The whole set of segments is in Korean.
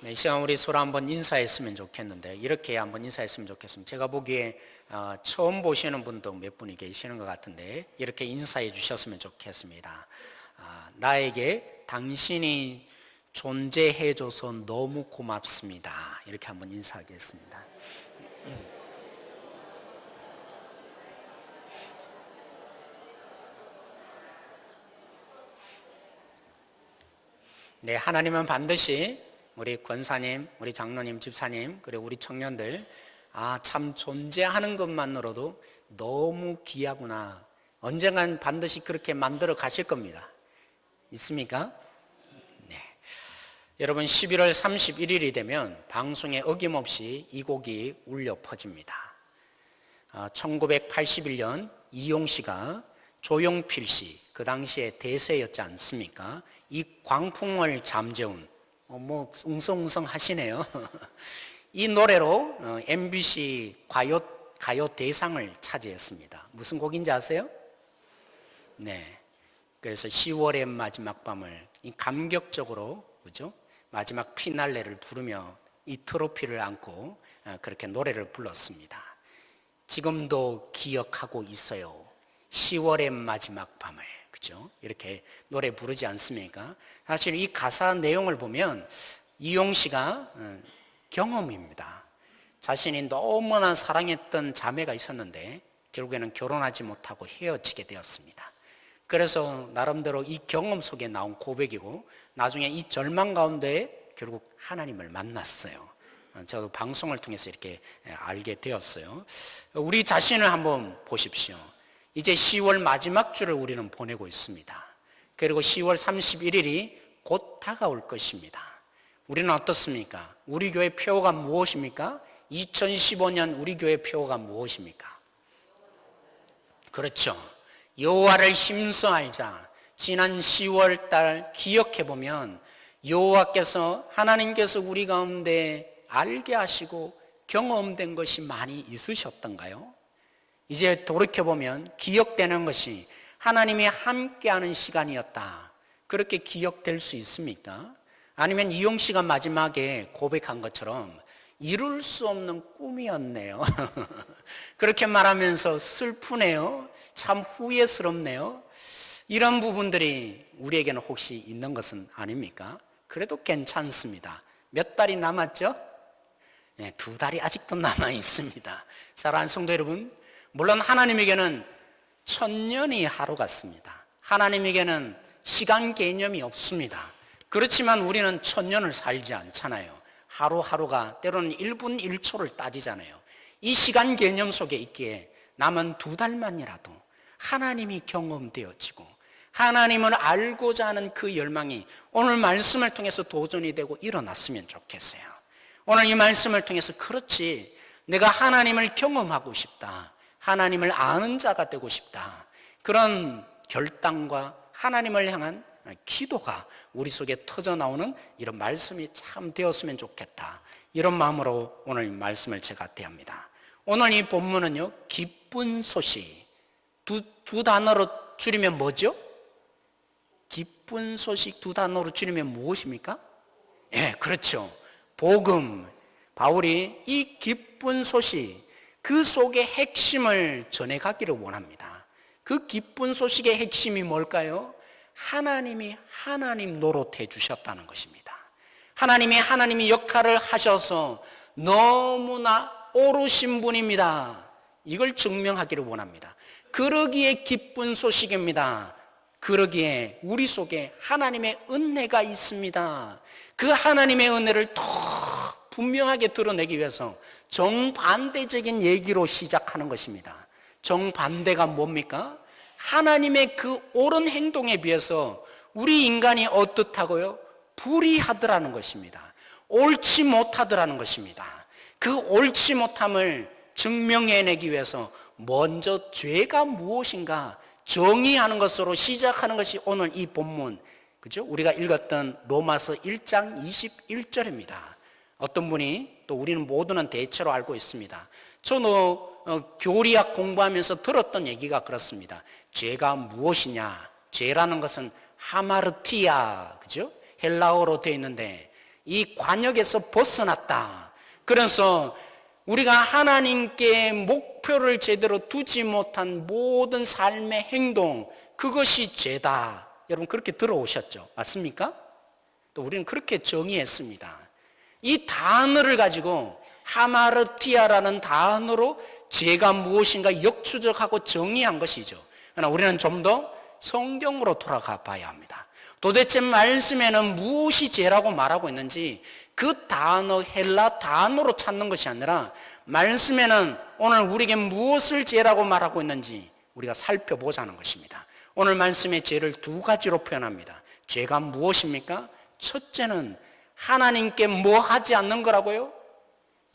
네, 이 시간 우리 서로 한번 인사했으면 좋겠는데 이렇게 한번 인사했으면 좋겠습니다. 제가 보기에 처음 보시는 분도 몇 분이 계시는 것 같은데 이렇게 인사해 주셨으면 좋겠습니다. 나에게 당신이 존재해줘서 너무 고맙습니다. 이렇게 한번 인사하겠습니다. 네, 하나님은 반드시 우리 권사님, 우리 장로님, 집사님, 그리고 우리 청년들 참 존재하는 것만으로도 너무 귀하구나. 언젠간 반드시 그렇게 만들어 가실 겁니다. 믿습니까? 네. 여러분 11월 31일이 되면 방송에 어김없이 이 곡이 울려 퍼집니다. 1981년 이용씨가 조용필 씨, 그 당시에 대세였지 않습니까? 이 광풍을 잠재운 웅성웅성 하시네요. 이 노래로 MBC 가요 대상을 차지했습니다. 무슨 곡인지 아세요? 네. 그래서 10월의 마지막 밤을 이 감격적으로, 그죠? 마지막 피날레를 부르며 이 트로피를 안고 그렇게 노래를 불렀습니다. 지금도 기억하고 있어요. 10월의 마지막 밤을. 그죠? 이렇게 노래 부르지 않습니까? 사실 이 가사 내용을 보면 이용 씨가 경험입니다. 자신이 너무나 사랑했던 자매가 있었는데 결국에는 결혼하지 못하고 헤어지게 되었습니다. 그래서 나름대로 이 경험 속에 나온 고백이고 나중에 이 절망 가운데 결국 하나님을 만났어요. 저도 방송을 통해서 이렇게 알게 되었어요. 우리 자신을 한번 보십시오. 이제 10월 마지막 주를 우리는 보내고 있습니다. 그리고 10월 31일이 곧 다가올 것입니다. 우리는 어떻습니까? 우리 교회 표어가 무엇입니까? 2015년 우리 교회 표어가 무엇입니까? 그렇죠. 여호와를 힘써 알자. 지난 10월 달 기억해 보면 여호와께서 하나님께서 우리 가운데 알게 하시고 경험된 것이 많이 있으셨던가요? 이제 돌이켜보면 기억되는 것이 하나님이 함께하는 시간이었다. 그렇게 기억될 수 있습니까? 아니면 이용 씨가 마지막에 고백한 것처럼 이룰 수 없는 꿈이었네요. 그렇게 말하면서 슬프네요. 참 후회스럽네요. 이런 부분들이 우리에게는 혹시 있는 것은 아닙니까? 그래도 괜찮습니다. 몇 달이 남았죠? 네, 2달이 아직도 남아 있습니다. 사랑하는 성도 여러분, 물론 하나님에게는 1000년이 하루 같습니다. 하나님에게는 시간 개념이 없습니다. 그렇지만 우리는 1000년을 살지 않잖아요. 하루하루가 때로는 1분 1초를 따지잖아요. 이 시간 개념 속에 있기에 남은 2달만이라도 하나님이 경험되어지고 하나님을 알고자 하는 그 열망이 오늘 말씀을 통해서 도전이 되고 일어났으면 좋겠어요. 오늘 이 말씀을 통해서 그렇지, 내가 하나님을 경험하고 싶다, 하나님을 아는 자가 되고 싶다, 그런 결단과 하나님을 향한 기도가 우리 속에 터져나오는 이런 말씀이 참 되었으면 좋겠다, 이런 마음으로 오늘 말씀을 제가 대합니다. 오늘 이 본문은요, 기쁜 소식, 두 단어로 줄이면 뭐죠? 기쁜 소식 두 단어로 줄이면 무엇입니까? 예, 그렇죠. 복음. 바울이 이 기쁜 소식, 그 속의 핵심을 전해가기를 원합니다. 그 기쁜 소식의 핵심이 뭘까요? 하나님이 하나님 노릇해 주셨다는 것입니다. 하나님이 역할을 하셔서 너무나 옳으신 분입니다. 이걸 증명하기를 원합니다. 그러기에 기쁜 소식입니다. 그러기에 우리 속에 하나님의 은혜가 있습니다. 그 하나님의 은혜를 더 분명하게 드러내기 위해서 정반대적인 얘기로 시작하는 것입니다. 정반대가 뭡니까? 하나님의 그 옳은 행동에 비해서 우리 인간이 어떻다고요? 불의하더라는 것입니다. 옳지 못하더라는 것입니다. 그 옳지 못함을 증명해내기 위해서 먼저 죄가 무엇인가 정의하는 것으로 시작하는 것이 오늘 이 본문, 그죠? 우리가 읽었던 로마서 1장 21절입니다. 어떤 분이, 또 우리는 모두는 대체로 알고 있습니다. 저도 교리학 공부하면서 들었던 얘기가 그렇습니다. 죄가 무엇이냐? 죄라는 것은 하마르티아, 그죠? 헬라어로 되어 있는데 이 관역에서 벗어났다. 그래서 우리가 하나님께 목표를 제대로 두지 못한 모든 삶의 행동, 그것이 죄다. 여러분 그렇게 들어오셨죠? 맞습니까? 또 우리는 그렇게 정의했습니다. 이 단어를 가지고 하마르티아라는 단어로 죄가 무엇인가 역추적하고 정의한 것이죠. 그러나 우리는 좀 더 성경으로 돌아가 봐야 합니다. 도대체 말씀에는 무엇이 죄라고 말하고 있는지 그 단어, 헬라 단어로 찾는 것이 아니라 말씀에는 오늘 우리에게 무엇을 죄라고 말하고 있는지 우리가 살펴보자는 것입니다. 오늘 말씀의 죄를 두 가지로 표현합니다. 죄가 무엇입니까? 첫째는 하나님께 뭐 하지 않는 거라고요?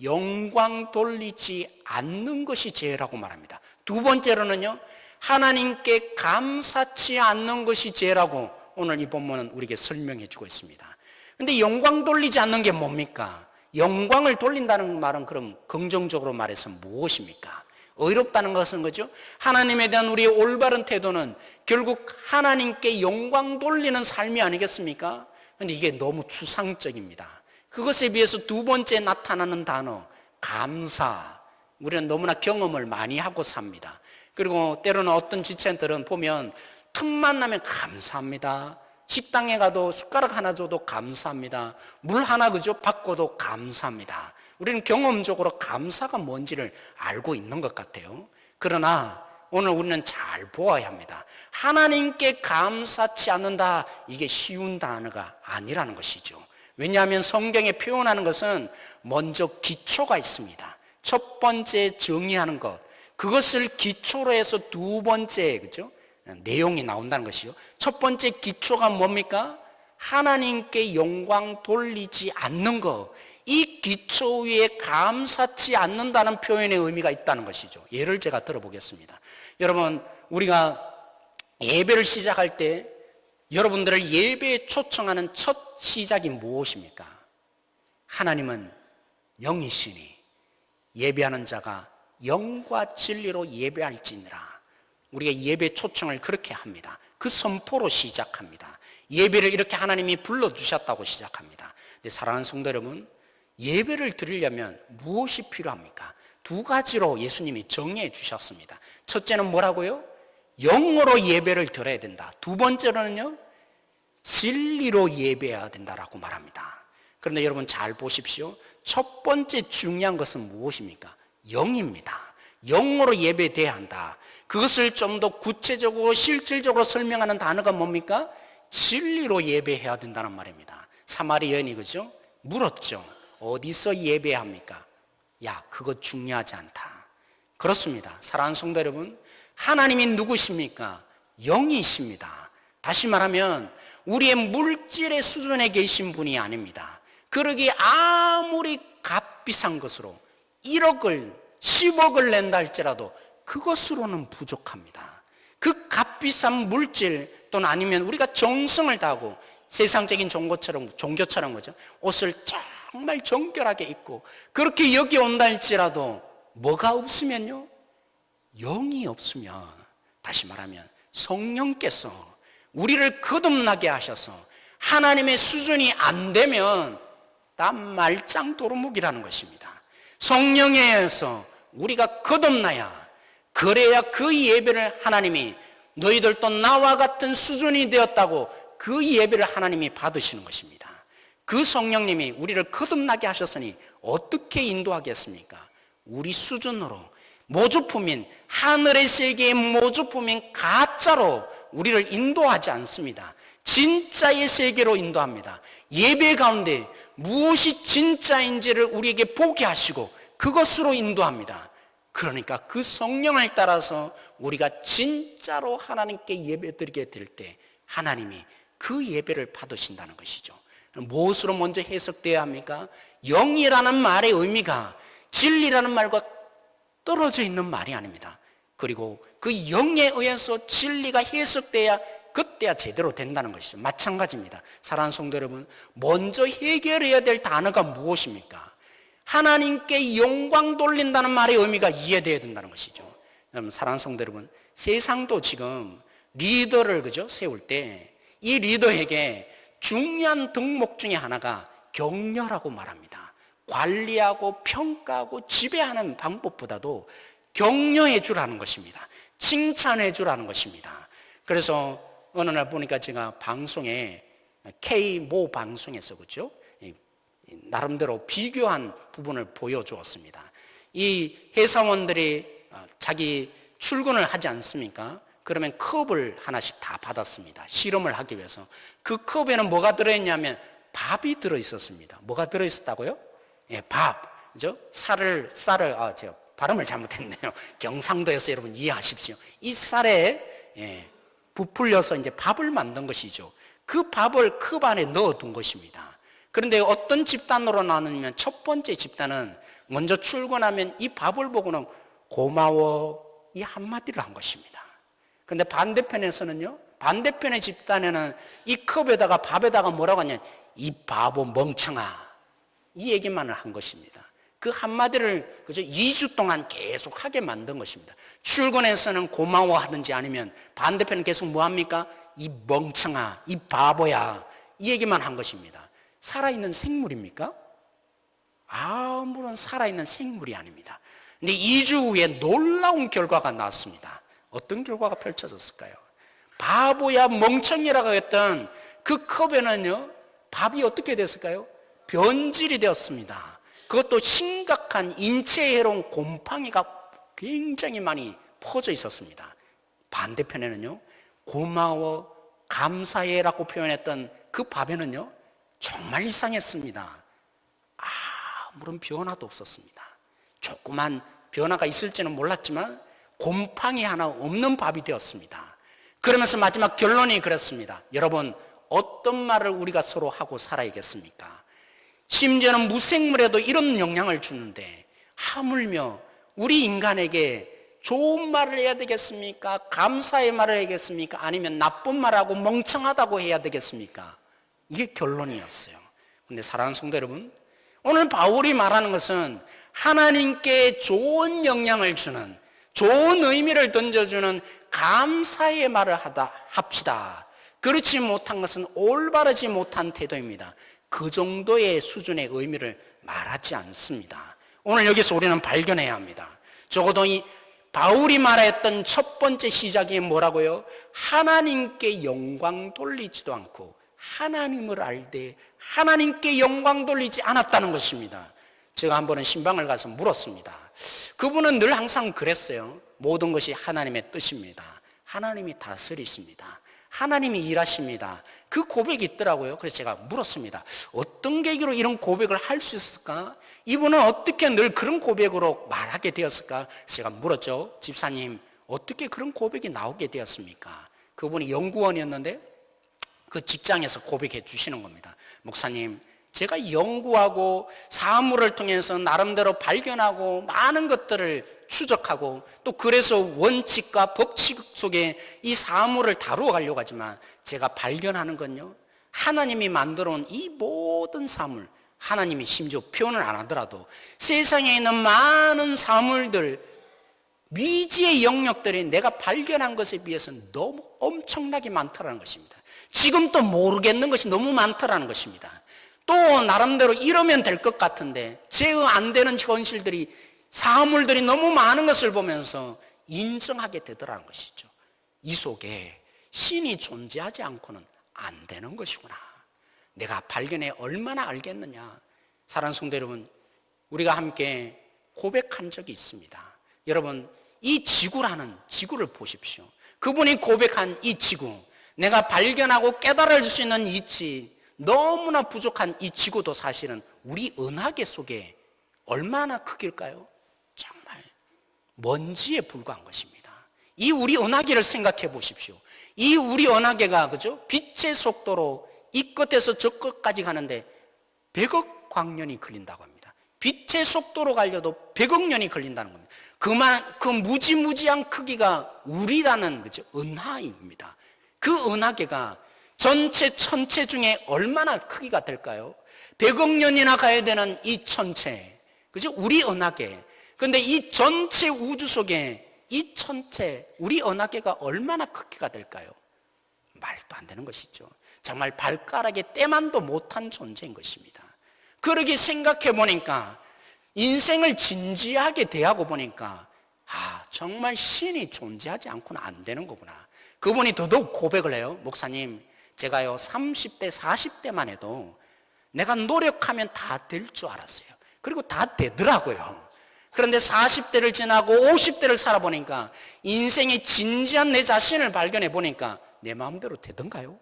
영광 돌리지 않는 것이 죄라고 말합니다. 두 번째로는요, 하나님께 감사치 않는 것이 죄라고 오늘 이 본문은 우리에게 설명해 주고 있습니다. 근데 영광 돌리지 않는 게 뭡니까? 영광을 돌린다는 말은 그럼 긍정적으로 말해서 무엇입니까? 의롭다는 것은 거죠. 하나님에 대한 우리의 올바른 태도는 결국 하나님께 영광 돌리는 삶이 아니겠습니까? 근데 이게 너무 추상적입니다. 그것에 비해서 두 번째 나타나는 단어, 감사. 우리는 너무나 경험을 많이 하고 삽니다. 그리고 때로는 어떤 지체들은 보면 틈만 나면 감사합니다. 식당에 가도 숟가락 하나 줘도 감사합니다. 물 하나 그죠? 받고도 감사합니다. 우리는 경험적으로 감사가 뭔지를 알고 있는 것 같아요. 그러나 오늘 우리는 잘 보아야 합니다. 하나님께 감사치 않는다, 이게 쉬운 단어가 아니라는 것이죠. 왜냐하면 성경에 표현하는 것은 먼저 기초가 있습니다. 첫 번째 정의하는 것, 그것을 기초로 해서 두 번째, 그죠? 내용이 나온다는 것이요. 첫 번째 기초가 뭡니까? 하나님께 영광 돌리지 않는 것. 이 기초 위에 감사치 않는다는 표현의 의미가 있다는 것이죠. 예를 제가 들어보겠습니다. 여러분, 우리가 예배를 시작할 때 여러분들을 예배에 초청하는 첫 시작이 무엇입니까? 하나님은 영이시니 예배하는 자가 영과 진리로 예배할지니라. 우리가 예배 초청을 그렇게 합니다. 그 선포로 시작합니다. 예배를 이렇게 하나님이 불러주셨다고 시작합니다. 근데 사랑하는 성도 여러분, 예배를 드리려면 무엇이 필요합니까? 두 가지로 예수님이 정의해 주셨습니다. 첫째는 뭐라고요? 영으로 예배를 드려야 된다. 두 번째로는요, 진리로 예배해야 된다라고 말합니다. 그런데 여러분 잘 보십시오. 첫 번째 중요한 것은 무엇입니까? 영입니다. 영으로 예배돼야 한다. 그것을 좀 더 구체적으로 실질적으로 설명하는 단어가 뭡니까? 진리로 예배해야 된다는 말입니다. 사마리 여인이 그죠? 물었죠. 어디서 예배합니까? 야, 그거 중요하지 않다. 그렇습니다. 사랑하는 성도 여러분, 하나님이 누구십니까? 영이십니다. 다시 말하면 우리의 물질의 수준에 계신 분이 아닙니다. 그러기에 아무리 값비싼 것으로 1억을 10억을 낸다 할지라도 그것으로는 부족합니다. 그 값비싼 물질 또는 아니면 우리가 정성을 다하고 세상적인 종교처럼 그죠? 옷을 정말 정결하게 입고 그렇게 여기 온다 할지라도 뭐가 없으면요? 영이 없으면, 다시 말하면 성령께서 우리를 거듭나게 하셔서 하나님의 수준이 안 되면 다 말짱 도루묵이라는 것입니다. 성령에 의해서 우리가 거듭나야, 그래야 그 예배를 하나님이 너희들도 나와 같은 수준이 되었다고 그 예배를 하나님이 받으시는 것입니다. 그 성령님이 우리를 거듭나게 하셨으니 어떻게 인도하겠습니까? 우리 수준으로 모조품인 하늘의 세계의 모조품인 가짜로 우리를 인도하지 않습니다. 진짜의 세계로 인도합니다. 예배 가운데 무엇이 진짜인지를 우리에게 보게 하시고 그것으로 인도합니다. 그러니까 그 성령을 따라서 우리가 진짜로 하나님께 예배드리게 될 때 하나님이 그 예배를 받으신다는 것이죠. 무엇으로 먼저 해석되어야 합니까? 영이라는 말의 의미가 진리라는 말과 떨어져 있는 말이 아닙니다. 그리고 그 영에 의해서 진리가 해석돼야 그때야 제대로 된다는 것이죠. 마찬가지입니다. 사랑하는 성도 여러분, 먼저 해결해야 될 단어가 무엇입니까? 하나님께 영광 돌린다는 말의 의미가 이해되어야 된다는 것이죠. 여러분, 사랑하는 성도 여러분, 세상도 지금 리더를 그죠? 세울 때 이 리더에게 중요한 덕목 중에 하나가 격려라고 말합니다. 관리하고 평가하고 지배하는 방법보다도 격려해 주라는 것입니다. 칭찬해 주라는 것입니다. 그래서 어느 날 보니까 제가 방송에 K모 방송에서 그죠? 나름대로 비교한 부분을 보여주었습니다. 이 회사원들이 자기 출근을 하지 않습니까? 그러면 컵을 하나씩 다 받았습니다. 실험을 하기 위해서. 그 컵에는 뭐가 들어있냐면 밥이 들어있었습니다. 뭐가 들어있었다고요? 예, 밥. 그죠? 쌀을, 제가 발음을 잘못했네요. 경상도에서 여러분 이해하십시오. 이 쌀에, 부풀려서 이제 밥을 만든 것이죠. 그 밥을 컵 안에 넣어둔 것입니다. 그런데 어떤 집단으로 나누면 첫 번째 집단은 먼저 출근하면 이 밥을 보고는 고마워 이 한마디를 한 것입니다. 그런데 반대편에서는요, 반대편의 집단에는 이 컵에다가 밥에다가 뭐라고 하냐, 이 바보 멍청아 이 얘기만을 한 것입니다. 그 한마디를 그저 2주 동안 계속 하게 만든 것입니다. 출근해서는 고마워하든지 아니면 반대편은 계속 뭐합니까? 이 멍청아, 이 바보야 이 얘기만 한 것입니다. 살아있는 생물입니까? 아무런 살아있는 생물이 아닙니다. 근데 2주 후에 놀라운 결과가 나왔습니다. 어떤 결과가 펼쳐졌을까요? 바보야 멍청이라고 했던 그 컵에는요, 밥이 어떻게 됐을까요? 변질이 되었습니다. 그것도 심각한 인체에 해로운 곰팡이가 굉장히 많이 퍼져 있었습니다. 반대편에는요, 고마워, 감사해라고 표현했던 그 밥에는요, 정말 이상했습니다. 아무런 변화도 없었습니다. 조그만 변화가 있을지는 몰랐지만 곰팡이 하나 없는 밥이 되었습니다. 그러면서 마지막 결론이 그렇습니다. 여러분, 어떤 말을 우리가 서로 하고 살아야겠습니까? 심지어는 무생물에도 이런 영향을 주는데 하물며 우리 인간에게 좋은 말을 해야 되겠습니까? 감사의 말을 해야겠습니까? 아니면 나쁜 말하고 멍청하다고 해야 되겠습니까? 이게 결론이었어요. 그런데 사랑하는 성도 여러분, 오늘 바울이 말하는 것은 하나님께 좋은 영향을 주는, 좋은 의미를 던져주는 감사의 말을 합시다. 그렇지 못한 것은 올바르지 못한 태도입니다. 그 정도의 수준의 의미를 말하지 않습니다. 오늘 여기서 우리는 발견해야 합니다. 적어도 이 바울이 말했던 첫 번째 시작이 뭐라고요? 하나님께 영광 돌리지도 않고 하나님을 알되 하나님께 영광 돌리지 않았다는 것입니다. 제가 한 번은 신방을 가서 물었습니다. 그분은 늘 항상 그랬어요. 모든 것이 하나님의 뜻입니다. 하나님이 다스리십니다. 하나님이 일하십니다. 그 고백이 있더라고요. 그래서 제가 물었습니다. 어떤 계기로 이런 고백을 할 수 있을까? 이분은 어떻게 늘 그런 고백으로 말하게 되었을까? 제가 물었죠. 집사님, 어떻게 그런 고백이 나오게 되었습니까? 그분이 연구원이었는데 그 직장에서 고백해 주시는 겁니다. 목사님, 제가 연구하고 사물을 통해서 나름대로 발견하고 많은 것들을 추적하고 또 그래서 원칙과 법칙 속에 이 사물을 다루어 가려고 하지만 제가 발견하는 건요, 하나님이 만들어 온 이 모든 사물, 하나님이 심지어 표현을 안 하더라도 세상에 있는 많은 사물들, 미지의 영역들이 내가 발견한 것에 비해서는 너무 엄청나게 많다는 것입니다. 지금 또 모르겠는 것이 너무 많다는 것입니다. 또 나름대로 이러면 될 것 같은데 제어 안 되는 현실들이, 사물들이 너무 많은 것을 보면서 인정하게 되더라는 것이죠. 이 속에 신이 존재하지 않고는 안 되는 것이구나. 내가 발견해 얼마나 알겠느냐. 사랑하는 성도 여러분, 우리가 함께 고백한 적이 있습니다. 여러분, 이 지구라는 지구를 보십시오. 그분이 고백한 이 지구, 내가 발견하고 깨달을 수 있는 이치, 너무나 부족한 이 지구도 사실은 우리 은하계 속에 얼마나 크길까요? 정말 먼지에 불과한 것입니다. 이 우리 은하계를 생각해 보십시오. 이 우리 은하계가 그죠? 빛의 속도로 이 끝에서 저 끝까지 가는데 100억 광년이 걸린다고 합니다. 빛의 속도로 가려도 100억 년이 걸린다는 겁니다. 그 무지무지한 크기가 우리라는 그죠? 은하입니다. 그 은하계가 전체 천체 중에 얼마나 크기가 될까요? 100억 년이나 가야 되는 이 천체, 그죠? 우리 은하계. 그런데 이 전체 우주 속에 이 천체, 우리 은하계가 얼마나 크기가 될까요? 말도 안 되는 것이죠. 정말 발가락의 때만도 못한 존재인 것입니다. 그렇게 생각해 보니까, 인생을 진지하게 대하고 보니까 정말 신이 존재하지 않고는 안 되는 거구나. 그분이 더더욱 고백을 해요. 목사님, 제가요 30대 40대만 해도 내가 노력하면 다 될 줄 알았어요. 그리고 다 되더라고요. 그런데 40대를 지나고 50대를 살아보니까, 인생의 진지한 내 자신을 발견해 보니까 내 마음대로 되던가요?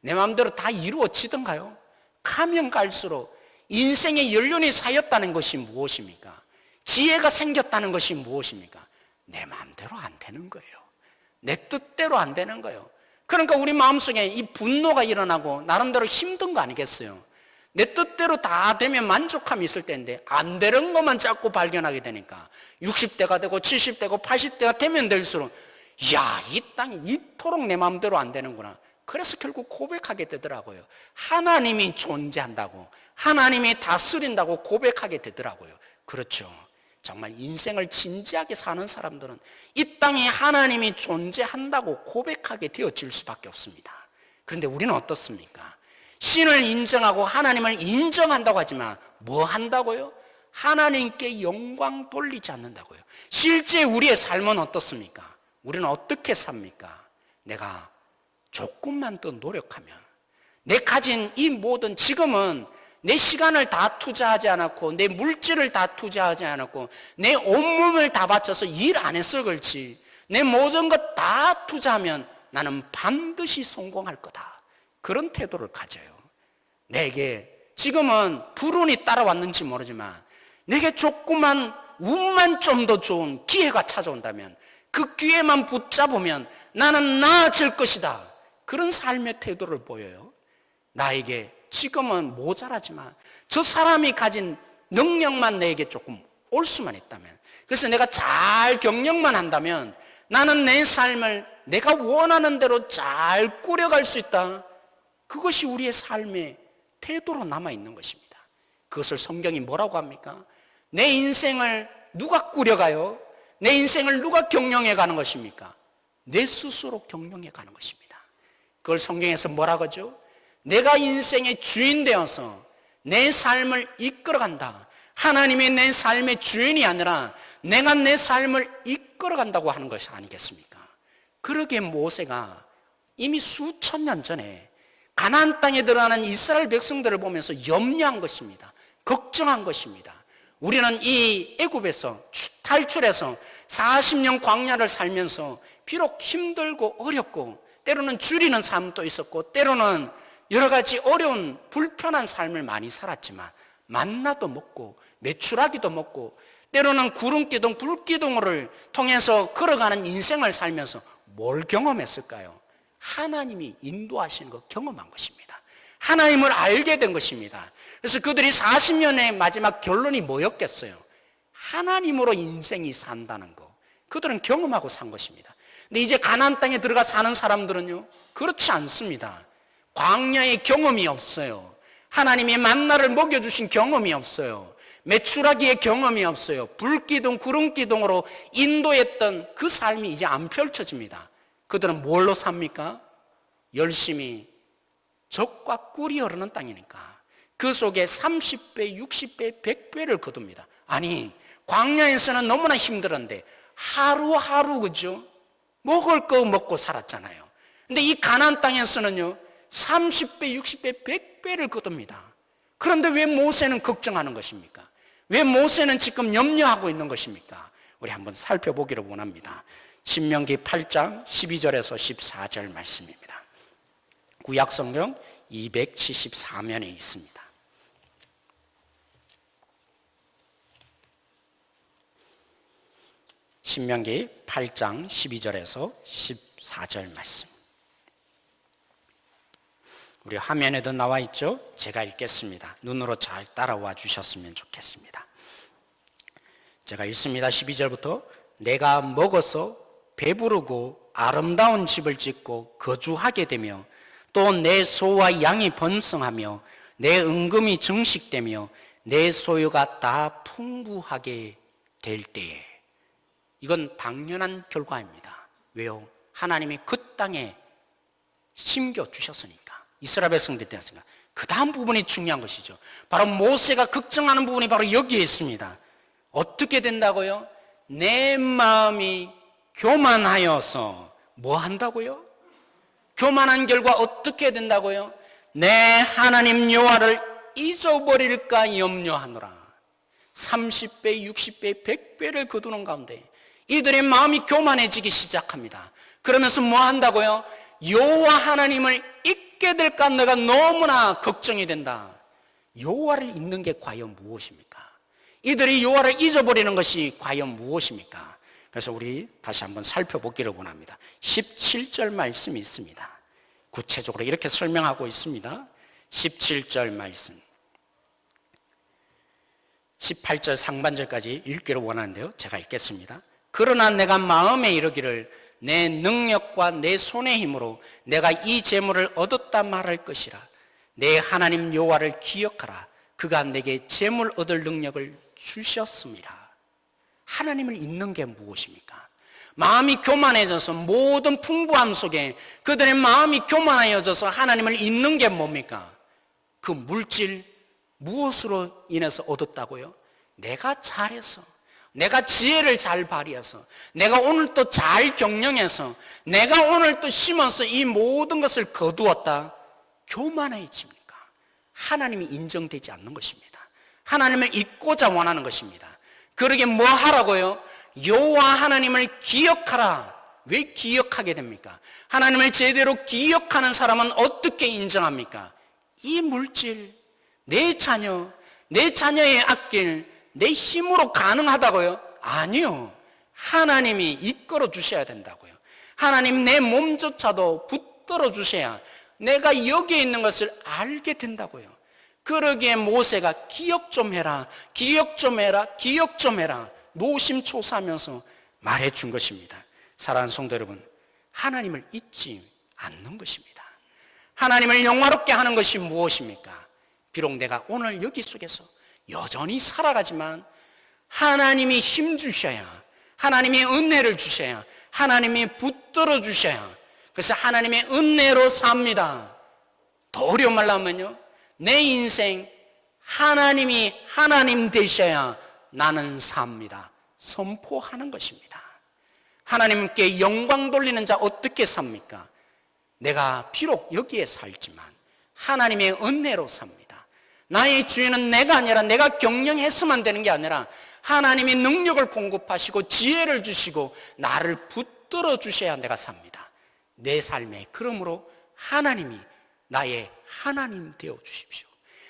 내 마음대로 다 이루어지던가요? 가면 갈수록 인생의 연륜이 쌓였다는 것이 무엇입니까? 지혜가 생겼다는 것이 무엇입니까? 내 마음대로 안 되는 거예요. 내 뜻대로 안 되는 거예요. 그러니까 우리 마음속에 이 분노가 일어나고 나름대로 힘든 거 아니겠어요? 내 뜻대로 다 되면 만족함이 있을 텐데 안 되는 것만 자꾸 발견하게 되니까 60대가 되고 70대고 80대가 되면 될수록 이 땅이 이토록 내 마음대로 안 되는구나. 그래서 결국 고백하게 되더라고요. 하나님이 존재한다고, 하나님이 다스린다고 고백하게 되더라고요. 그렇죠. 정말 인생을 진지하게 사는 사람들은 이 땅에 하나님이 존재한다고 고백하게 되어질 수밖에 없습니다. 그런데 우리는 어떻습니까? 신을 인정하고 하나님을 인정한다고 하지만 뭐 한다고요? 하나님께 영광 돌리지 않는다고요. 실제 우리의 삶은 어떻습니까? 우리는 어떻게 삽니까? 내가 조금만 더 노력하면, 내 가진 이 모든, 지금은 내 시간을 다 투자하지 않았고 내 물질을 다 투자하지 않았고 내 온몸을 다 바쳐서 일 안 했어 그렇지, 내 모든 것 다 투자하면 나는 반드시 성공할 거다, 그런 태도를 가져요. 내게 지금은 불운이 따라왔는지 모르지만 내게 조그만 운만 좀 더 좋은 기회가 찾아온다면 그 기회만 붙잡으면 나는 나아질 것이다, 그런 삶의 태도를 보여요. 나에게 지금은 모자라지만 저 사람이 가진 능력만 내게 조금 올 수만 있다면, 그래서 내가 잘 경영만 한다면 나는 내 삶을 내가 원하는 대로 잘 꾸려갈 수 있다, 그것이 우리의 삶의 태도로 남아있는 것입니다. 그것을 성경이 뭐라고 합니까? 내 인생을 누가 꾸려가요? 내 인생을 누가 경영해 가는 것입니까? 내 스스로 경영해 가는 것입니다. 그걸 성경에서 뭐라고 하죠? 내가 인생의 주인 되어서 내 삶을 이끌어간다. 하나님이 내 삶의 주인이 아니라 내가 내 삶을 이끌어간다고 하는 것이 아니겠습니까? 그러기에 모세가 이미 수천 년 전에 가나안 땅에 들어가는 이스라엘 백성들을 보면서 염려한 것입니다. 걱정한 것입니다. 우리는 이 애굽에서 탈출해서 40년 광야를 살면서 비록 힘들고 어렵고 때로는 줄이는 삶도 있었고 때로는 여러 가지 어려운 불편한 삶을 많이 살았지만 만나도 먹고 메추라기도 먹고 때로는 구름기둥 불기둥을 통해서 걸어가는 인생을 살면서 뭘 경험했을까요? 하나님이 인도하시는 거 경험한 것입니다. 하나님을 알게 된 것입니다. 그래서 그들이 40년의 마지막 결론이 뭐였겠어요? 하나님으로 인생이 산다는 거, 그들은 경험하고 산 것입니다. 근데 이제 가나안 땅에 들어가 사는 사람들은요, 그렇지 않습니다. 광야의 경험이 없어요. 하나님의 만나를 먹여주신 경험이 없어요. 메추라기의 경험이 없어요. 불기둥 구름기둥으로 인도했던 그 삶이 이제 안 펼쳐집니다. 그들은 뭘로 삽니까? 열심히 적과 꿀이 흐르는 땅이니까 그 속에 30배, 60배, 100배를 거둡니다. 아니, 광야에서는 너무나 힘들었는데 하루하루, 그죠? 먹을 거 먹고 살았잖아요. 근데 이 가나안 땅에서는요 30배, 60배, 100배를 거둡니다. 그런데 왜 모세는 걱정하는 것입니까? 왜 모세는 지금 염려하고 있는 것입니까? 우리 한번 살펴보기를 원합니다. 신명기 8장 12절에서 14절 말씀입니다. 구약성경 274면에 있습니다. 신명기 8장 12절에서 14절 말씀. 우리 화면에도 나와 있죠? 제가 읽겠습니다. 눈으로 잘 따라와 주셨으면 좋겠습니다. 제가 읽습니다. 12절부터 내가 먹어서 배부르고 아름다운 집을 짓고 거주하게 되며 또 내 소와 양이 번성하며 내 은금이 증식되며 내 소유가 다 풍부하게 될 때에, 이건 당연한 결과입니다. 왜요? 하나님이 그 땅에 심겨주셨으니까, 이스라엘 백성들이 되었으니까 그 다음 부분이 중요한 것이죠. 바로 모세가 걱정하는 부분이 바로 여기에 있습니다. 어떻게 된다고요? 내 마음이 교만하여서 뭐 한다고요? 교만한 결과 어떻게 된다고요? 내 하나님 여호와를 잊어버릴까 염려하노라. 30배, 60배, 100배를 거두는 가운데 이들의 마음이 교만해지기 시작합니다. 그러면서 뭐 한다고요? 여호와 하나님을 잊게 될까 내가 너무나 걱정이 된다. 여호와를 잊는 게 과연 무엇입니까? 이들이 여호와를 잊어버리는 것이 과연 무엇입니까? 그래서 우리 다시 한번 살펴보기를 원합니다. 17절 말씀이 있습니다. 구체적으로 이렇게 설명하고 있습니다. 17절 말씀, 18절 상반절까지 읽기를 원하는데요, 제가 읽겠습니다. 그러나 내가 마음에 이르기를 내 능력과 내 손의 힘으로 내가 이 재물을 얻었다 말할 것이라. 내 하나님 여호와를 기억하라. 그가 내게 재물 얻을 능력을 주셨습니다. 하나님을 잊는 게 무엇입니까? 마음이 교만해져서 모든 풍부함 속에 그들의 마음이 교만해져서 하나님을 잊는 게 뭡니까? 그 물질, 무엇으로 인해서 얻었다고요? 내가 잘해서, 내가 지혜를 잘 발휘해서, 내가 오늘 또 잘 경영해서, 내가 오늘 또 심어서 이 모든 것을 거두었다. 교만해집니까? 하나님이 인정되지 않는 것입니다. 하나님을 잊고자 원하는 것입니다. 그러게 뭐 하라고요? 여호와 하나님을 기억하라. 왜 기억하게 됩니까? 하나님을 제대로 기억하는 사람은 어떻게 인정합니까? 이 물질, 내 자녀, 내 자녀의 앞길 내 힘으로 가능하다고요? 아니요. 하나님이 이끌어 주셔야 된다고요. 하나님 내 몸조차도 붙들어 주셔야 내가 여기에 있는 것을 알게 된다고요. 그러기에 모세가 기억 좀 해라, 기억 좀 해라, 기억 좀 해라 노심초사하면서 말해준 것입니다. 사랑하는 성도 여러분, 하나님을 잊지 않는 것입니다. 하나님을 영화롭게 하는 것이 무엇입니까? 비록 내가 오늘 여기 속에서 여전히 살아가지만 하나님이 힘 주셔야, 하나님이 은혜를 주셔야, 하나님이 붙들어 주셔야, 그래서 하나님의 은혜로 삽니다. 더 어려운 말로 하면요, 내 인생 하나님이 하나님 되셔야 나는 삽니다. 선포하는 것입니다. 하나님께 영광 돌리는 자 어떻게 삽니까? 내가 비록 여기에 살지만 하나님의 은혜로 삽니다. 나의 주인은 내가 아니라 내가 경영했으면 되는 게 아니라 하나님이 능력을 공급하시고 지혜를 주시고 나를 붙들어 주셔야 내가 삽니다. 내 삶에 그러므로 하나님이 나의 하나님 되어 주십시오.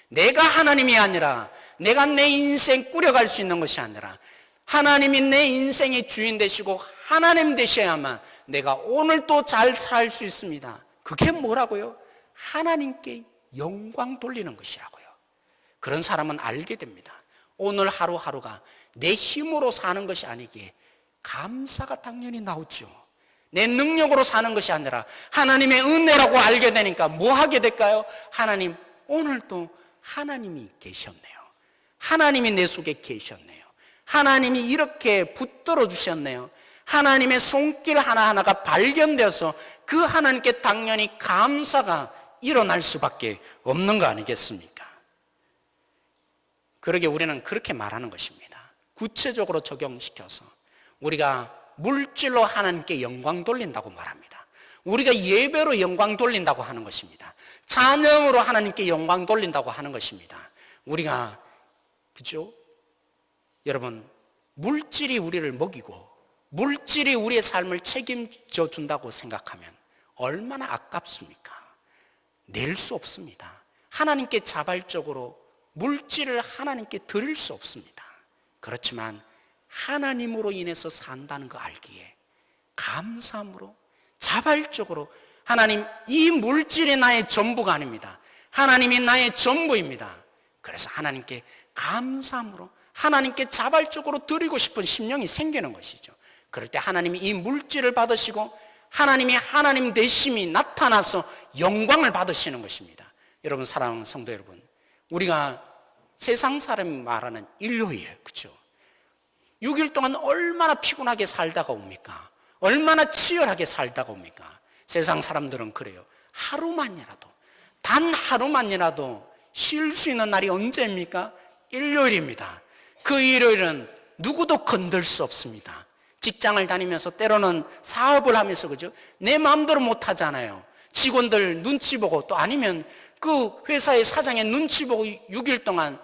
내가 하나님이 아니라 내가 내 인생 꾸려갈 수 있는 것이 아니라 하나님이 내 인생의 주인 되시고 하나님 되셔야만 내가 오늘도 잘 살 수 있습니다. 그게 뭐라고요? 하나님께 영광 돌리는 것이라고요. 그런 사람은 알게 됩니다. 오늘 하루하루가 내 힘으로 사는 것이 아니기에 감사가 당연히 나오죠. 내 능력으로 사는 것이 아니라 하나님의 은혜라고 알게 되니까 뭐 하게 될까요? 하나님, 오늘도 하나님이 계셨네요. 하나님이 내 속에 계셨네요. 하나님이 이렇게 붙들어 주셨네요. 하나님의 손길 하나하나가 발견되어서 그 하나님께 당연히 감사가 일어날 수밖에 없는 거 아니겠습니까? 그러게 우리는 그렇게 말하는 것입니다. 구체적으로 적용시켜서 우리가 물질로 하나님께 영광 돌린다고 말합니다. 우리가 예배로 영광 돌린다고 하는 것입니다. 찬양으로 하나님께 영광 돌린다고 하는 것입니다. 우리가, 그죠? 여러분, 물질이 우리를 먹이고 물질이 우리의 삶을 책임져 준다고 생각하면 얼마나 아깝습니까? 낼 수 없습니다. 하나님께 자발적으로 물질을 하나님께 드릴 수 없습니다. 그렇지만 하나님으로 인해서 산다는 거 알기에 감사함으로 자발적으로 하나님, 이 물질이 나의 전부가 아닙니다. 하나님이 나의 전부입니다. 그래서 하나님께 감사함으로 하나님께 자발적으로 드리고 싶은 심령이 생기는 것이죠. 그럴 때 하나님이 이 물질을 받으시고 하나님이 하나님 되심이 나타나서 영광을 받으시는 것입니다. 여러분, 사랑하는 성도 여러분, 우리가 세상 사람이 말하는 일요일, 그렇죠? 6일 동안 얼마나 피곤하게 살다가 옵니까? 얼마나 치열하게 살다가 옵니까? 세상 사람들은 그래요. 하루만이라도 단 하루만이라도 쉴 수 있는 날이 언제입니까? 일요일입니다. 그 일요일은 누구도 건들 수 없습니다. 직장을 다니면서 때로는 사업을 하면서 그죠? 내 마음대로 못 하잖아요. 직원들 눈치 보고 또 아니면 그 회사의 사장의 눈치 보고 6일 동안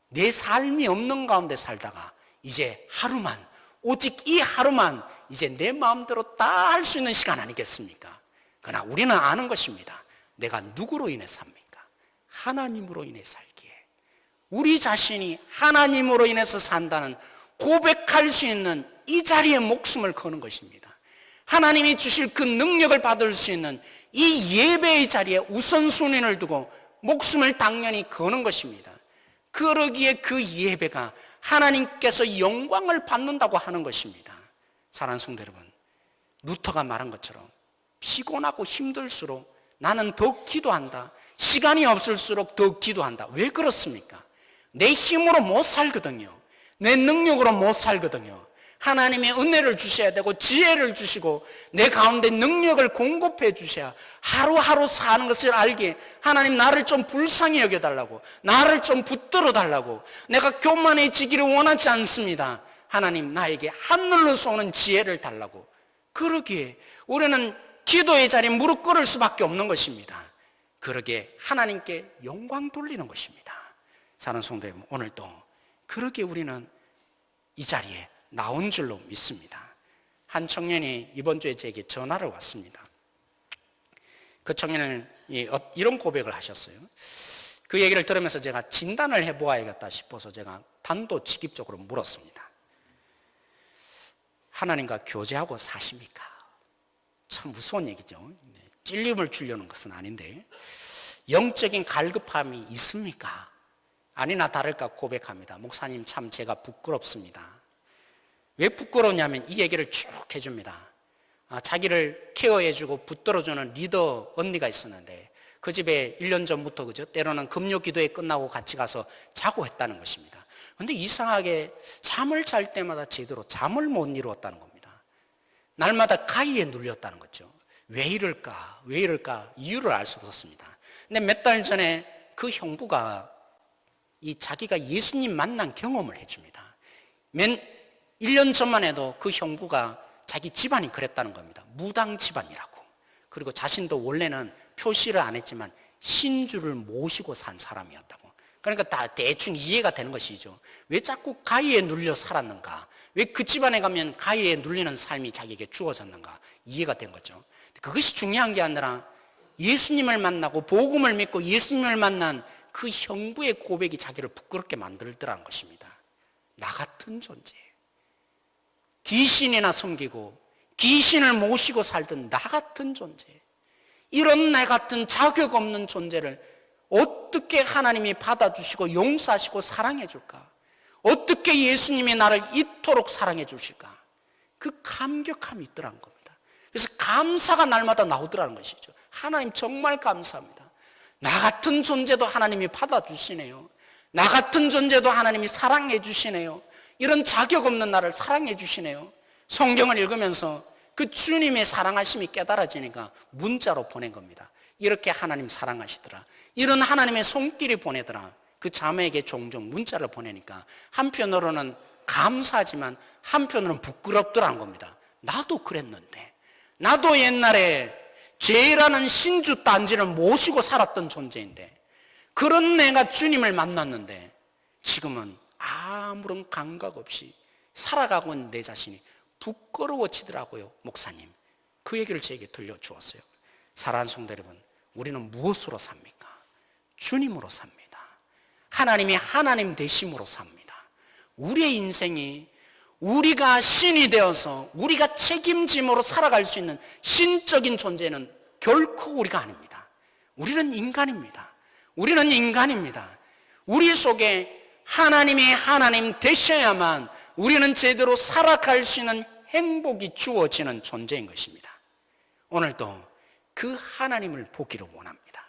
내 삶이 없는 가운데 살다가 이제 하루만, 오직 이 하루만 이제 내 마음대로 다 할 수 있는 시간 아니겠습니까? 그러나 우리는 아는 것입니다. 내가 누구로 인해 삽니까? 하나님으로 인해 살기에, 우리 자신이 하나님으로 인해서 산다는 고백할 수 있는 이 자리에 목숨을 거는 것입니다. 하나님이 주실 그 능력을 받을 수 있는 이 예배의 자리에 우선순위를 두고 목숨을 당연히 거는 것입니다. 그러기에 그 예배가 하나님께서 영광을 받는다고 하는 것입니다. 사랑하는 성도 여러분, 루터가 말한 것처럼 피곤하고 힘들수록 나는 더 기도한다. 시간이 없을수록 더 기도한다. 왜 그렇습니까? 내 힘으로 못 살거든요. 내 능력으로 못 살거든요. 하나님의 은혜를 주셔야 되고 지혜를 주시고 내 가운데 능력을 공급해 주셔야 하루하루 사는 것을 알기에 하나님 나를 좀 불쌍히 여겨달라고, 나를 좀 붙들어 달라고, 내가 교만해지기를 원하지 않습니다. 하나님 나에게 하늘로서 오는 지혜를 달라고. 그러기에 우리는 기도의 자리에 무릎 꿇을 수밖에 없는 것입니다. 그러기에 하나님께 영광 돌리는 것입니다. 사랑하는 성도 여러분, 오늘도 그러기에 우리는 이 자리에 나온 줄로 믿습니다. 한 청년이 이번 주에 제게 전화를 왔습니다. 그 청년은 이런 고백을 하셨어요. 그 얘기를 들으면서 제가 진단을 해보아야겠다 싶어서 제가 단도직입적으로 물었습니다. 하나님과 교제하고 사십니까? 참 무서운 얘기죠. 찔림을 주려는 것은 아닌데 영적인 갈급함이 있습니까? 아니나 다를까 고백합니다. 목사님, 참 제가 부끄럽습니다. 왜 부끄러우냐면 이 얘기를 쭉 해줍니다. 자기를 케어해주고 붙들어주는 리더 언니가 있었는데 그 집에 1년 전부터 그죠? 때로는 금요 기도회 끝나고 같이 가서 자고 했다는 것입니다. 그런데 이상하게 잠을 잘 때마다 제대로 잠을 못 이루었다는 겁니다. 날마다 가위에 눌렸다는 거죠. 왜 이럴까? 왜 이럴까? 이유를 알 수 없었습니다. 근데 몇 달 전에 그 형부가 자기가 예수님 만난 경험을 해줍니다. 1년 전만 해도 그 형부가 자기 집안이 그랬다는 겁니다. 무당 집안이라고. 그리고 자신도 원래는 표시를 안 했지만 신주를 모시고 산 사람이었다고. 그러니까 다 대충 이해가 되는 것이죠. 왜 자꾸 가위에 눌려 살았는가? 왜 그 집안에 가면 가위에 눌리는 삶이 자기에게 주어졌는가? 이해가 된 거죠. 그것이 중요한 게 아니라 예수님을 만나고 복음을 믿고 예수님을 만난 그 형부의 고백이 자기를 부끄럽게 만들더라는 것입니다. 나 같은 존재, 귀신이나 섬기고 귀신을 모시고 살던 나 같은 존재, 이런 나 같은 자격 없는 존재를 어떻게 하나님이 받아주시고 용서하시고 사랑해 줄까? 어떻게 예수님이 나를 이토록 사랑해 주실까? 그 감격함이 있더라는 겁니다. 그래서 감사가 날마다 나오더라는 것이죠. 하나님 정말 감사합니다. 나 같은 존재도 하나님이 받아주시네요. 나 같은 존재도 하나님이 사랑해 주시네요. 이런 자격 없는 나를 사랑해 주시네요. 성경을 읽으면서 그 주님의 사랑하심이 깨달아지니까 문자로 보낸 겁니다. 이렇게 하나님 사랑하시더라. 이런 하나님의 손길이 보내더라. 그 자매에게 종종 문자를 보내니까 한편으로는 감사하지만 한편으로는 부끄럽더라는 겁니다. 나도 그랬는데, 나도 옛날에 죄라는 신주 단지를 모시고 살았던 존재인데, 그런 내가 주님을 만났는데 지금은 아무런 감각 없이 살아가고 있는 내 자신이 부끄러워지더라고요. 목사님, 그 얘기를 제게 들려주었어요. 사랑하는 성도 여러분, 우리는 무엇으로 삽니까? 주님으로 삽니다. 하나님이 하나님 되심으로 삽니다. 우리의 인생이 우리가 신이 되어서 우리가 책임짐으로 살아갈 수 있는 신적인 존재는 결코 우리가 아닙니다. 우리는 인간입니다. 우리는 인간입니다. 우리 속에 하나님이 하나님 되셔야만 우리는 제대로 살아갈 수 있는 행복이 주어지는 존재인 것입니다. 오늘도 그 하나님을 보기를 원합니다.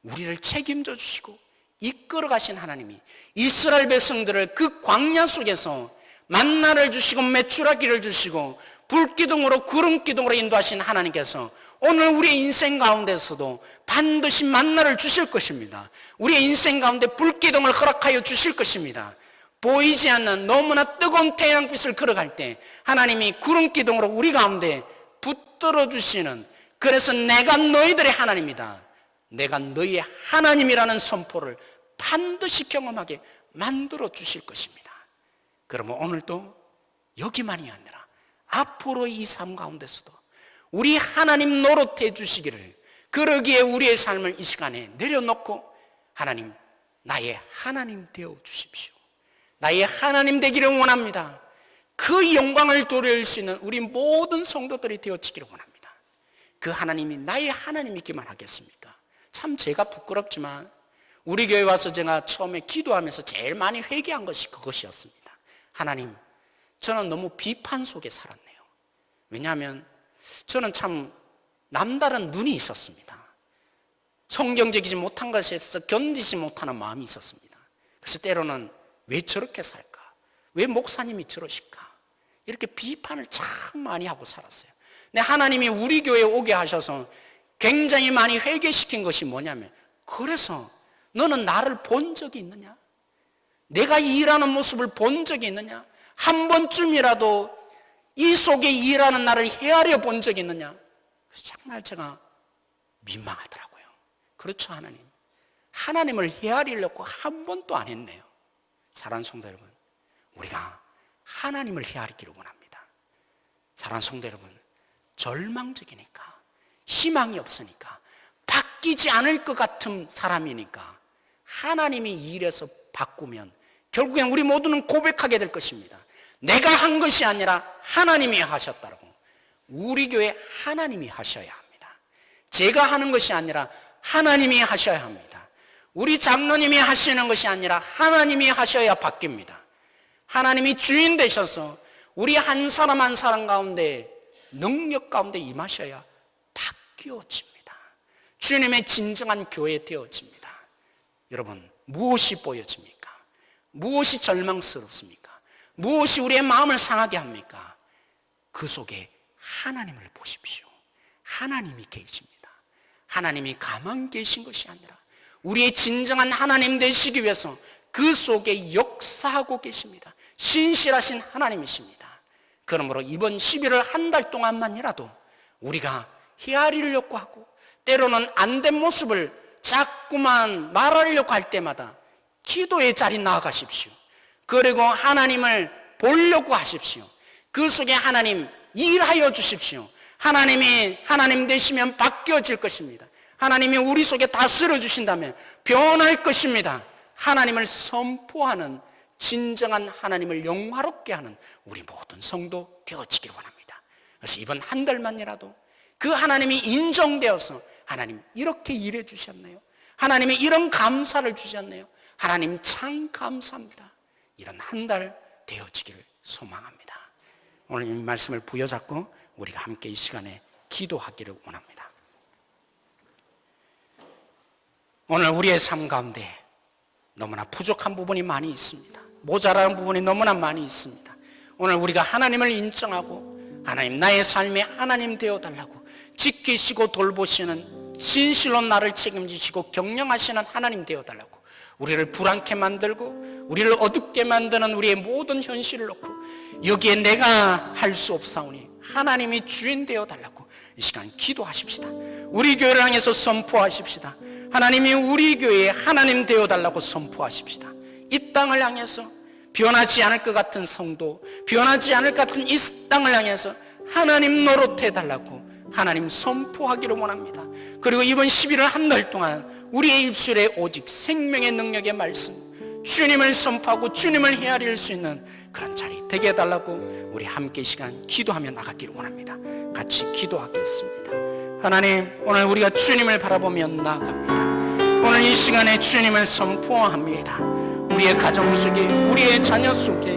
우리를 책임져 주시고 이끌어 가신 하나님이 이스라엘 백성들을 그 광야 속에서 만나를 주시고 메추라기를 주시고 불기둥으로 구름기둥으로 인도하신 하나님께서 오늘 우리의 인생 가운데서도 반드시 만나를 주실 것입니다. 우리의 인생 가운데 불기둥을 허락하여 주실 것입니다. 보이지 않는 너무나 뜨거운 태양빛을 걸어갈 때 하나님이 구름기둥으로 우리 가운데 붙들어 주시는, 그래서 내가 너희들의 하나님이다, 내가 너희의 하나님이라는 선포를 반드시 경험하게 만들어 주실 것입니다. 그러면 오늘도 여기만이 아니라 앞으로 이 삶 가운데서도 우리 하나님 노릇해 주시기를, 그러기에 우리의 삶을 이 시간에 내려놓고 하나님, 나의 하나님 되어 주십시오, 나의 하나님 되기를 원합니다. 그 영광을 도래할 수 있는 우리 모든 성도들이 되어지기를 원합니다. 그 하나님이 나의 하나님이기만 하겠습니까? 참 제가 부끄럽지만 우리 교회 와서 제가 처음에 기도하면서 제일 많이 회개한 것이 그것이었습니다. 하나님, 저는 너무 비판 속에 살았네요. 왜냐하면 저는 참 남다른 눈이 있었습니다. 성경적이지 못한 것에서 견디지 못하는 마음이 있었습니다. 그래서 때로는 왜 저렇게 살까? 왜 목사님이 저러실까? 이렇게 비판을 참 많이 하고 살았어요. 근데 하나님이 우리 교회에 오게 하셔서 굉장히 많이 회개시킨 것이 뭐냐면, 그래서 너는 나를 본 적이 있느냐? 내가 일하는 모습을 본 적이 있느냐? 한 번쯤이라도 이 속에 일하는 나를 헤아려 본 적이 있느냐? 그래서 정말 제가 민망하더라고요. 그렇죠, 하나님. 하나님을 헤아리려고 한 번도 안 했네요. 사랑하는 성도 여러분, 우리가 하나님을 헤아리기를 원합니다. 사랑하는 성도 여러분, 절망적이니까, 희망이 없으니까, 바뀌지 않을 것 같은 사람이니까 하나님이 일해서 바꾸면 결국엔 우리 모두는 고백하게 될 것입니다. 내가 한 것이 아니라 하나님이 하셨다고. 우리 교회 하나님이 하셔야 합니다. 제가 하는 것이 아니라 하나님이 하셔야 합니다. 우리 장로님이 하시는 것이 아니라 하나님이 하셔야 바뀝니다. 하나님이 주인 되셔서 우리 한 사람 한 사람 가운데 능력 가운데 임하셔야 바뀌어집니다. 주님의 진정한 교회 되어집니다. 여러분, 무엇이 보여집니까? 무엇이 절망스럽습니까? 무엇이 우리의 마음을 상하게 합니까? 그 속에 하나님을 보십시오. 하나님이 계십니다. 하나님이 가만 계신 것이 아니라 우리의 진정한 하나님 되시기 위해서 그 속에 역사하고 계십니다. 신실하신 하나님이십니다. 그러므로 이번 11월 한 달 동안만이라도 우리가 헤아리려고 하고 때로는 안 된 모습을 자꾸만 말하려고 할 때마다 기도의 자리 나아가십시오. 그리고 하나님을 보려고 하십시오. 그 속에 하나님 일하여 주십시오. 하나님이 하나님 되시면 바뀌어질 것입니다. 하나님이 우리 속에 다스려 주신다면 변할 것입니다. 하나님을 선포하는 진정한 하나님을 영화롭게 하는 우리 모든 성도 되어지길 원합니다. 그래서 이번 한 달만이라도 그 하나님이 인정되어서 하나님 이렇게 일해 주셨네요. 하나님이 이런 감사를 주셨네요. 하나님 참 감사합니다. 이런 한 달 되어지기를 소망합니다. 오늘 이 말씀을 부여잡고 우리가 함께 이 시간에 기도하기를 원합니다. 오늘 우리의 삶 가운데 너무나 부족한 부분이 많이 있습니다. 모자라는 부분이 너무나 많이 있습니다. 오늘 우리가 하나님을 인정하고 하나님, 나의 삶에 하나님 되어달라고 지키시고 돌보시는, 진실로 나를 책임지시고 경영하시는 하나님 되어달라고, 우리를 불안케 만들고 우리를 어둡게 만드는 우리의 모든 현실을 놓고 여기에 내가 할 수 없사오니 하나님이 주인 되어달라고 이 시간 기도하십시다. 우리 교회를 향해서 선포하십시다. 하나님이 우리 교회에 하나님 되어달라고 선포하십시다. 이 땅을 향해서 변하지 않을 것 같은 성도, 변하지 않을 것 같은 이 땅을 향해서 하나님 노릇해달라고 하나님 선포하기를 원합니다. 그리고 이번 11월 한 달 동안 우리의 입술에 오직 생명의 능력의 말씀, 주님을 선포하고 주님을 헤아릴 수 있는 그런 자리 되게 해달라고 우리 함께 이 시간 기도하며 나가기를 원합니다. 같이 기도하겠습니다. 하나님, 오늘 우리가 주님을 바라보며 나아갑니다. 오늘 이 시간에 주님을 선포합니다. 우리의 가정 속에, 우리의 자녀 속에,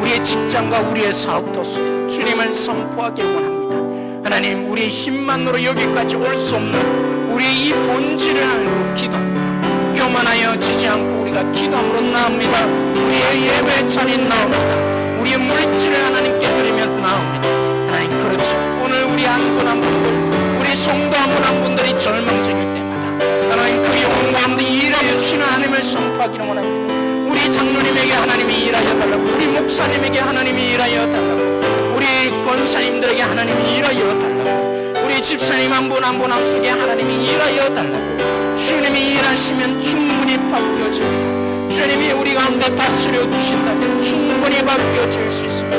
우리의 직장과 우리의 사업도 속에 주님을 선포하기를 원합니다. 하나님, 우리의 힘만으로 여기까지 올 수 없는 우리의 이 본질을 알고 기도합니다. 교만하여 지지 않고 우리가 기도함으로 나옵니다. 우리의 예배 자리 나옵니다. 우리의 물질을 하나님께 드리며 나옵니다. 하나님, 그렇죠. 오늘 우리 한 분 한 분들, 우리 우리 성도 한 분 한 분들이 절망적일 때마다 하나님 그 영혼 가운데 일하여 주시는 하나님을 선포하기를 원합니다. 우리 장로님에게 하나님이 일하여 달라고, 우리 목사님에게 하나님이 일하여 달라고, 우리 권사님들에게 하나님이 일하여 달라고, 우리 집사님 한 분 한 분 한 속에 하나님이 일하여 달라고. 주님이 일하시면 충분히 바뀌어집니다. 주님이 우리 가운데 다스려 주신다면 충분히 바뀌어질 수 있습니다.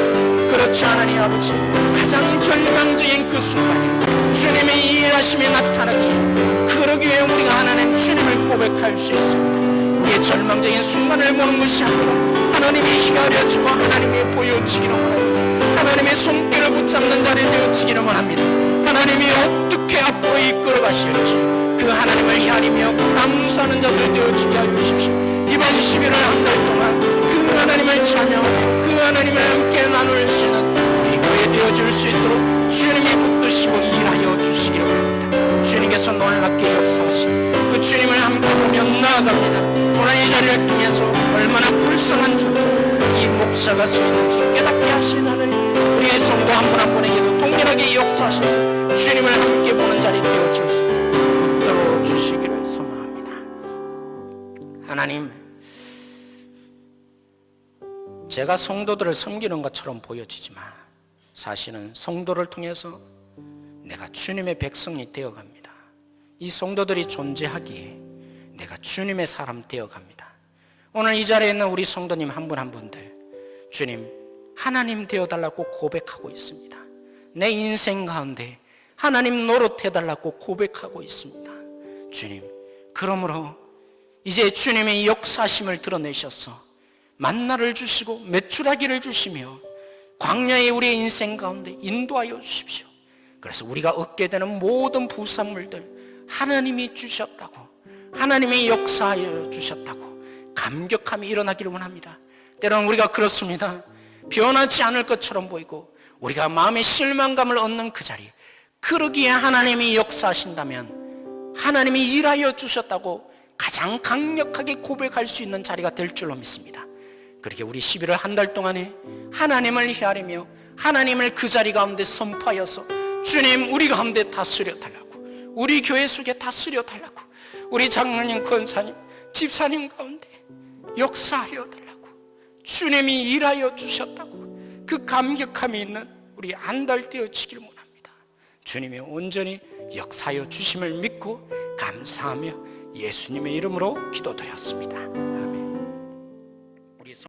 그렇죠 하나님 아버지, 가장 절망적인 그 순간에 주님의 일하심이 나타나기에, 그러기 위해 우리가 하나님 주님을 고백할 수 있습니다. 우리의 절망적인 순간을 보는 것이 아니라 하나님이 희가려주고 하나님이 보여주기를 원합니다. 하나님의 손길을 붙잡는 자리 되어지기를 원합니다. 하나님이 어떻게 앞으로 이끌어 가실지 그 하나님을 향하며 감사하는 자들 되어지게 하여 주십시오. 이번 11월 한 달 동안 그 하나님을 찬양하고 그 하나님을 함께 나눌 수 있는 우리 교회 되어질 수 있도록 주님이 붙드시고 일하여 주시기를 바랍니다. 주님께서 놀랍게 역사하신 그 주님을 함께 보며 나아갑니다. 오늘 이 자리를 통해서 얼마나 불쌍한 존재 이 목사가 서 있는지 깨닫게 하신 하나님, 우리의 성도 한 분 한 분에게도 동일하게 역사하셔서 주님을 함께 보는 자리 되어질 수 있도록 붙들어 주시기를 소망합니다. 하나님, 제가 성도들을 섬기는 것처럼 보여지지만 사실은 성도를 통해서 내가 주님의 백성이 되어갑니다. 이 성도들이 존재하기에 내가 주님의 사람 되어갑니다. 오늘 이 자리에 있는 우리 성도님 한 분 한 분들, 주님 하나님 되어달라고 고백하고 있습니다. 내 인생 가운데 하나님 노릇해달라고 고백하고 있습니다. 주님, 그러므로 이제 주님의 역사심을 드러내셔서 만나를 주시고 메추라기를 주시며 광야의 우리의 인생 가운데 인도하여 주십시오. 그래서 우리가 얻게 되는 모든 부산물들 하나님이 주셨다고, 하나님이 역사하여 주셨다고 감격함이 일어나기를 원합니다. 때로는 우리가 그렇습니다. 변하지 않을 것처럼 보이고 우리가 마음의 실망감을 얻는 그 자리, 그러기에 하나님이 역사하신다면 하나님이 일하여 주셨다고 가장 강력하게 고백할 수 있는 자리가 될 줄로 믿습니다. 그렇게 우리 11월 한 달 동안에 하나님을 헤아리며 하나님을 그 자리 가운데 선포하여서 주님 우리 가운데 다스려 달라고, 우리 교회 속에 다스려 달라고, 우리 장로님, 권사님, 집사님 가운데 역사하여 달라고, 주님이 일하여 주셨다고 그 감격함이 있는 우리 한 달 되어지기를 원합니다. 주님이 온전히 역사하여 주심을 믿고 감사하며 예수님의 이름으로 기도드렸습니다.